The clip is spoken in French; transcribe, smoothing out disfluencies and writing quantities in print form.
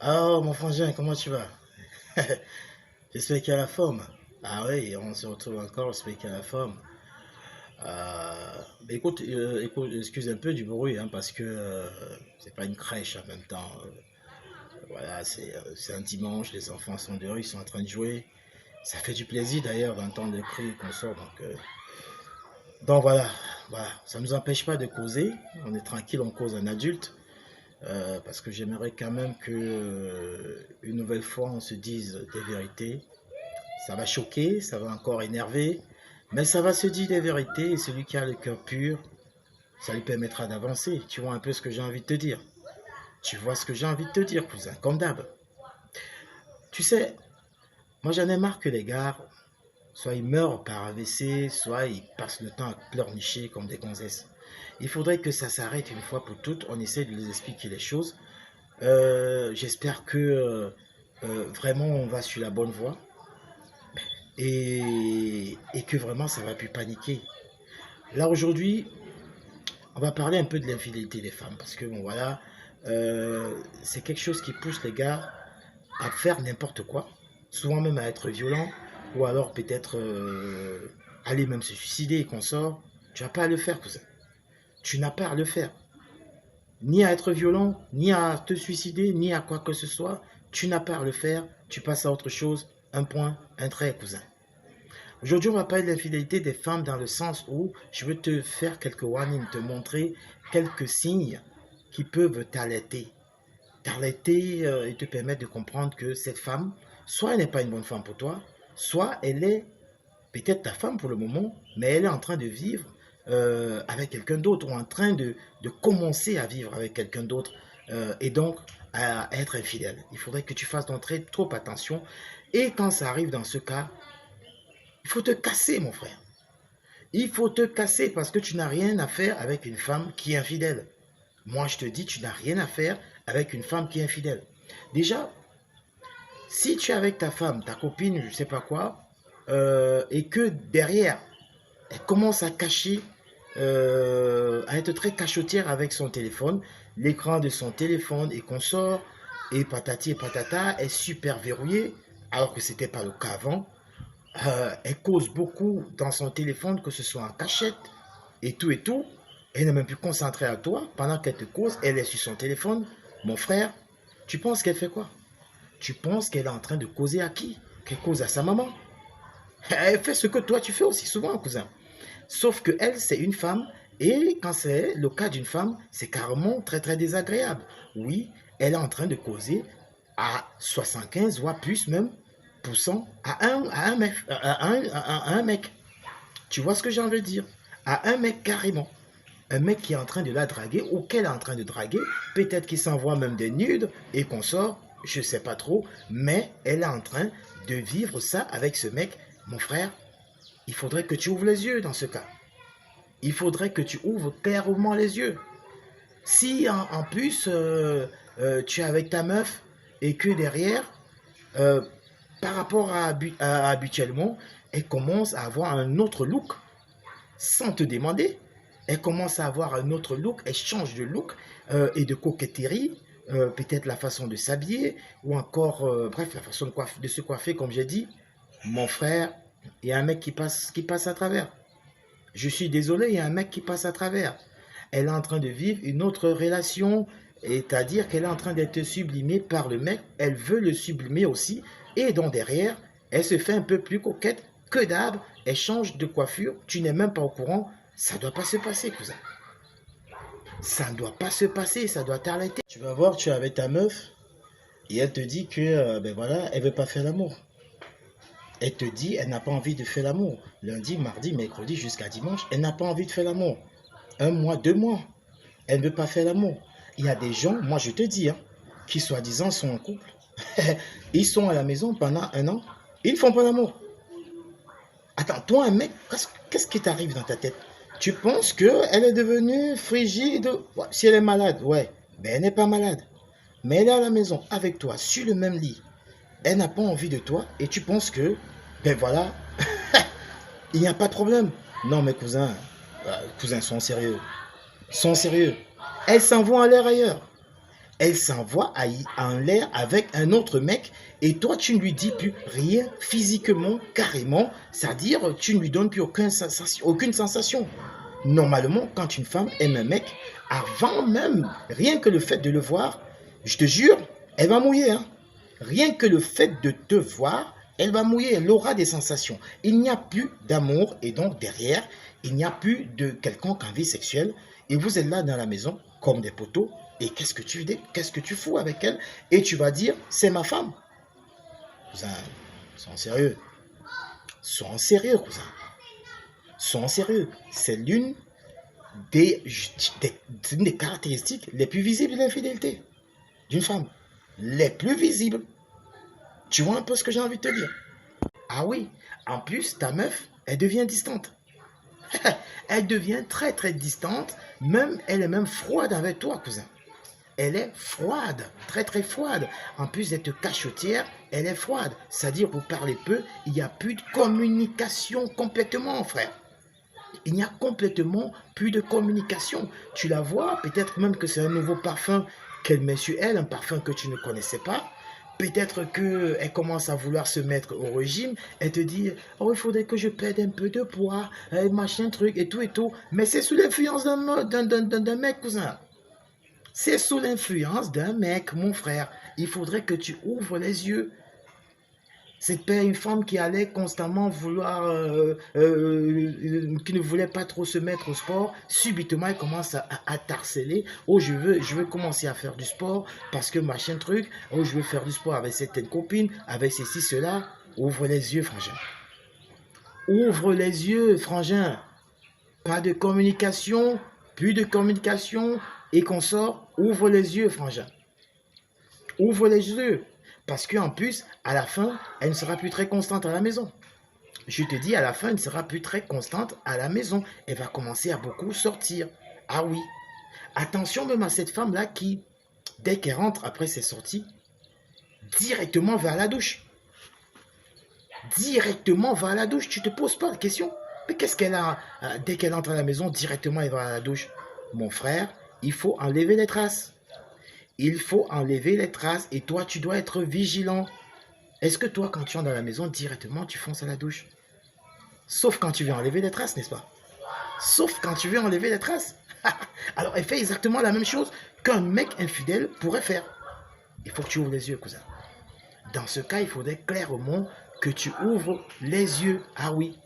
Oh, mon frangin, comment tu vas? J'espère qu'il y a la forme. Ah oui, on se retrouve encore, j'espère qu'il y a la forme. Écoute, excuse un peu du bruit, hein, parce que c'est pas une crèche en même temps. Voilà, c'est un dimanche, les enfants sont dehors, ils sont en train de jouer. Ça fait du plaisir d'ailleurs d'entendre les cris qu'on sort. Donc voilà, ça ne nous empêche pas de causer. On est tranquille, on cause un adulte. Parce que j'aimerais quand même que une nouvelle fois on se dise des vérités. Ça va choquer, ça va encore énerver, mais ça va se dire des vérités et celui qui a le cœur pur, ça lui permettra d'avancer. Tu vois un peu ce que j'ai envie de te dire. Tu vois ce que j'ai envie de te dire, cousin, comme d'hab. Tu sais, moi j'en ai marre que les gars, soit ils meurent par AVC, soit ils passent le temps à pleurnicher comme des gonzesses. Il faudrait que ça s'arrête une fois pour toutes. On essaie de les expliquer les choses. J'espère que vraiment on va sur la bonne voie et que vraiment ça va plus paniquer. Là aujourd'hui, on va parler un peu de l'infidélité des femmes parce que bon voilà, c'est quelque chose qui pousse les gars à faire n'importe quoi, souvent même à être violent ou alors peut-être aller même se suicider et qu'on sort. Tu n'as pas à le faire, cousin. Tu n'as pas à le faire. Ni à être violent, ni à te suicider, ni à quoi que ce soit. Tu n'as pas à le faire. Tu passes à autre chose. Un point, un trait, cousin. Aujourd'hui, on va parler de l'infidélité des femmes dans le sens où je veux te faire quelques warnings, te montrer quelques signes qui peuvent t'alerter. T'alerter et te permettre de comprendre que cette femme, soit elle n'est pas une bonne femme pour toi, soit elle est peut-être ta femme pour le moment, mais elle est en train de vivre avec quelqu'un d'autre ou en train de commencer à vivre avec quelqu'un d'autre et donc à être infidèle. Il faudrait que tu fasses donc trop attention. Et quand ça arrive dans ce cas, il faut te casser, mon frère. Il faut te casser parce que tu n'as rien à faire avec une femme qui est infidèle. Moi, je te dis, tu n'as rien à faire avec une femme qui est infidèle. Déjà, si tu es avec ta femme, ta copine, je ne sais pas quoi, et que derrière, elle commence à cacher, à être très cachotière avec son téléphone, l'écran de son téléphone et qu'on sort, et patati et patata, est super verrouillé, alors que ce n'était pas le cas avant. Elle cause beaucoup dans son téléphone, que ce soit en cachette et tout et tout. Elle n'est même plus concentrée à toi. Pendant qu'elle te cause, elle est sur son téléphone. Mon frère, tu penses qu'elle fait quoi? Tu penses qu'elle est en train de causer à qui? Qu'elle cause à sa maman? Elle fait ce que toi tu fais aussi souvent, cousin. Sauf que elle, c'est une femme. Et quand c'est le cas d'une femme, c'est carrément très très désagréable. Oui, elle est en train de causer à 75 voire plus même à un mec. Tu vois ce que j'ai envie de dire? À un mec carrément. Un mec qui est en train de la draguer ou qu'elle est en train de draguer. Peut-être qu'il s'envoie même des nudes et qu'on sort. Je ne sais pas trop. Mais elle est en train de vivre ça avec ce mec. Mon frère, il faudrait que tu ouvres les yeux dans ce cas. Il faudrait que tu ouvres clairement les yeux. Si en plus tu es avec ta meuf et que derrière, euh, par rapport à habituellement, elle commence à avoir un autre look sans te demander. Elle commence à avoir un autre look, elle change de look et de coquetterie, peut-être la façon de s'habiller ou encore, bref, la façon de se coiffer, comme j'ai dit. Mon frère, il y a un mec qui passe à travers. Je suis désolé, il y a un mec qui passe à travers. Elle est en train de vivre une autre relation, c'est-à-dire qu'elle est en train d'être sublimée par le mec, elle veut le sublimer aussi, et donc derrière, elle se fait un peu plus coquette que d'hab, elle change de coiffure, tu n'es même pas au courant, ça ne doit pas se passer, cousin. Ça ne doit pas se passer, ça doit t'arrêter. Tu vas voir, tu es avec ta meuf, et elle te dit que, ben voilà, elle veut pas faire l'amour. Elle te dit, elle n'a pas envie de faire l'amour. Lundi, mardi, mercredi, jusqu'à dimanche, elle n'a pas envie de faire l'amour. Un mois, 2 mois, elle ne veut pas faire l'amour. Il y a des gens, moi je te dis, hein, qui soi-disant sont en couple. Ils sont à la maison pendant 1 an, ils ne font pas l'amour. Attends, toi un mec, qu'est-ce qui t'arrive dans ta tête? Tu penses qu'elle est devenue frigide? Ouais, si elle est malade, ouais, mais elle n'est pas malade. Mais elle est à la maison avec toi, sur le même lit. Elle n'a pas envie de toi et tu penses que, ben voilà, il n'y a pas de problème. Non, mes cousins sont sérieux. Sont sérieux. Elles s'en vont à l'air ailleurs. Elle s'envoie en l'air avec un autre mec et toi, tu ne lui dis plus rien physiquement, carrément. C'est-à-dire, tu ne lui donnes plus aucune sensation. Normalement, quand une femme aime un mec, avant même, rien que le fait de le voir, je te jure, elle va mouiller. Hein. Rien que le fait de te voir, elle va mouiller, elle aura des sensations. Il n'y a plus d'amour et donc derrière, il n'y a plus de quelconque envie sexuelle. Et vous êtes là dans la maison comme des poteaux. Et qu'est-ce que tu fous avec elle? Et tu vas dire, c'est ma femme. Cousin, sois sérieux. Sois sérieux, cousin. Sois sérieux. C'est l'une des caractéristiques les plus visibles de l'infidélité d'une femme. Les plus visibles. Tu vois un peu ce que j'ai envie de te dire? Ah oui, en plus, ta meuf, elle devient distante. Elle devient très très distante, même elle est même froide avec toi, cousin. Elle est froide, très très froide. En plus d'être cachotière, elle est froide. C'est-à-dire, vous parlez peu, il n'y a plus de communication complètement, frère. Il n'y a complètement plus de communication. Tu la vois, peut-être même que c'est un nouveau parfum qu'elle met sur elle, un parfum que tu ne connaissais pas. Peut-être qu'elle commence à vouloir se mettre au régime. Elle te dit, oh, il faudrait que je perde un peu de poids, machin truc, et tout et tout. Mais c'est sous l'influence d'un mec, cousin. C'est sous l'influence d'un mec, mon frère. Il faudrait que tu ouvres les yeux. C'était une femme qui allait constamment vouloir, qui ne voulait pas trop se mettre au sport. Subitement, elle commence à t'harceler. Oh, je veux commencer à faire du sport parce que machin truc. Oh, je veux faire du sport avec certaines copines, avec ceci, cela. Ouvre les yeux, frangin. Ouvre les yeux, frangin. Pas de communication, plus de communication et qu'on sort. Ouvre les yeux, frangin. Ouvre les yeux. Parce qu'en plus, à la fin, elle ne sera plus très constante à la maison. Je te dis, à la fin, elle ne sera plus très constante à la maison. Elle va commencer à beaucoup sortir. Ah oui. Attention même à cette femme-là qui, dès qu'elle rentre après ses sorties, directement va à la douche. Directement va à la douche. Tu ne te poses pas de question. Mais qu'est-ce qu'elle a dès qu'elle entre à la maison, directement elle va à la douche? Mon frère, il faut enlever les traces. Il faut enlever les traces et toi, tu dois être vigilant. Est-ce que toi, quand tu entres dans la maison, directement, tu fonces à la douche? Sauf quand tu veux enlever les traces, n'est-ce pas? Sauf quand tu veux enlever les traces. Alors, elle fait exactement la même chose qu'un mec infidèle pourrait faire. Il faut que tu ouvres les yeux, cousin. Dans ce cas, il faudrait clairement que tu ouvres les yeux. Ah oui,